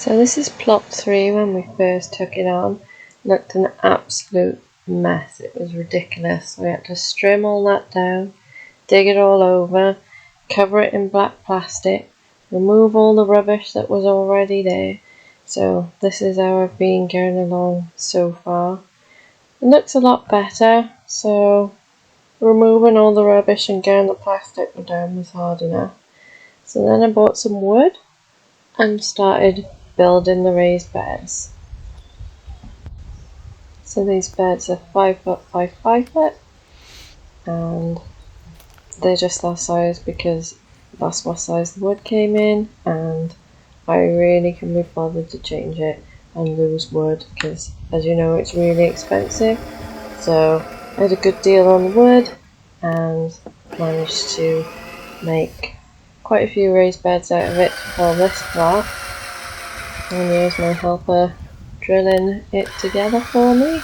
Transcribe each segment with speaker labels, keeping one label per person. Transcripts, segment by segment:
Speaker 1: So this is plot 3 when we first took it on. It looked an absolute mess. It was ridiculous. We had to trim all that down, dig it all over, cover it in black plastic, remove all the rubbish that was already there. So this is how I've been going along so far. It looks a lot better, so removing all the rubbish and getting the plastic down was hard enough. So then I bought some wood and started building the raised beds. So these beds are 5 foot by 5 foot, and they're just that size because that's what size the wood came in, and I really can be bothered to change it and lose wood because, as you know, it's really expensive. So I had a good deal on wood and managed to make quite a few raised beds out of it for this plot. And here's my helper drilling it together for me.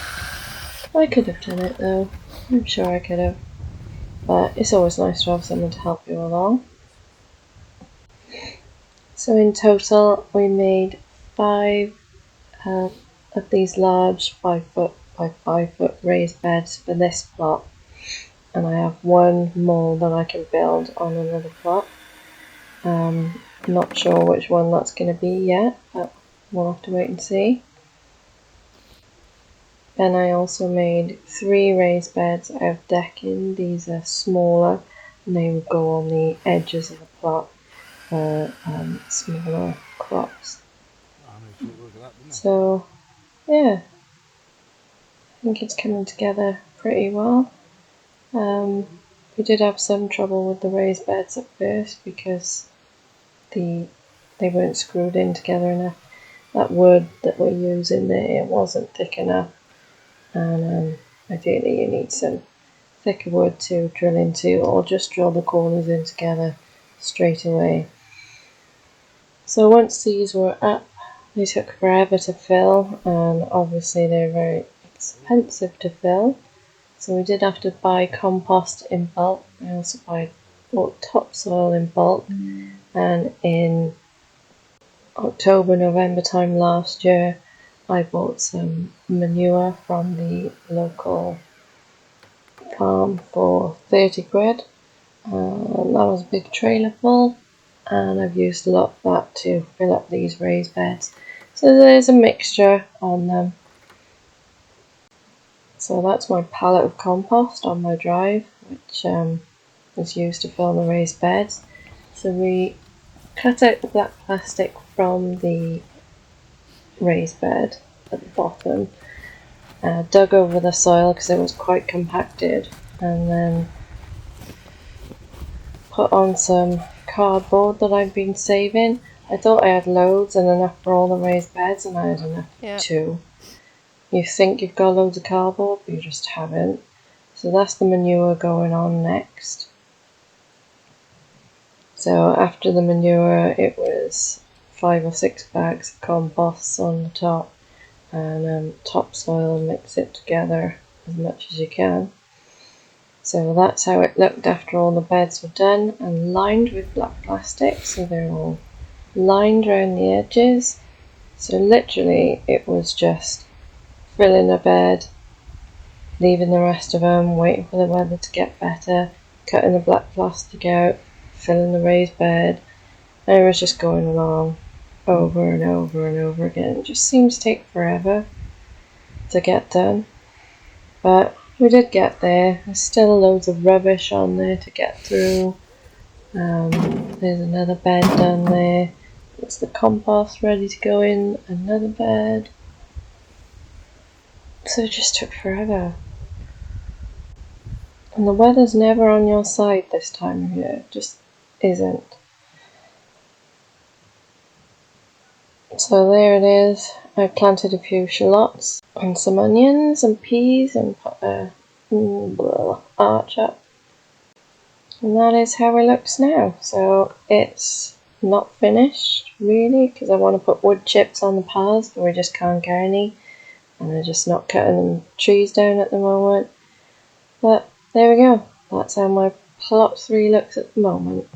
Speaker 1: I could have done it though, I'm sure I could have, but it's always nice to have someone to help you along. So in total we made 5 of these large 5 foot by 5 foot raised beds for this plot, and I have one more that I can build on another plot. Not sure which one that's going to be yet, but we'll have to wait and see. Then I also made 3 raised beds out of decking. These are smaller and they would go on the edges of the plot for smaller crops. So yeah, I think it's coming together pretty well. We did have some trouble with the raised beds at first because they weren't screwed in together enough. That wood that we're using there, it wasn't thick enough, and ideally you need some thicker wood to drill into, or just drill the corners in together straight away. So once these were up, they took forever to fill, and obviously they're very expensive to fill. So we did have to buy compost in bulk. I also bought topsoil in bulk, and in October, November time last year I bought some manure from the local farm for 30 quid. That was a big trailer full, and I've used a lot of that to fill up these raised beds. So there's a mixture on them. So that's my pallet of compost on my drive, which was used to fill the raised beds. So we cut out the black plastic from the raised bed at the bottom, dug over the soil because it was quite compacted, and then put on some cardboard that I'd been saving. I thought I had loads and enough for all the raised beds, and I had enough for 2. You think you've got loads of cardboard, but you just haven't. So that's the manure going on next. So after the manure, it was 5 or 6 bags of compost on the top, and topsoil, and mix it together as much as you can. So that's how it looked after all the beds were done and lined with black plastic, so they're all lined around the edges. So literally it was just filling a bed, leaving the rest of them, waiting for the weather to get better, cutting the black plastic out, filling the raised bed, and it was just going along over and over and over again. It just seems to take forever to get done, but we did get there. There's still loads of rubbish on there to get through. There's another bed down there. There's the compost ready to go in another bed. So it just took forever. And the weather's never on your side this time of year. It just isn't. So there it is. I planted a few shallots and some onions and peas and put a arch up. And that is how it looks now. So it's not finished really, because I want to put wood chips on the paths, but we just can't get any, and they're just not cutting trees down at the moment. But there we go. That's how my plot 3 looks at the moment.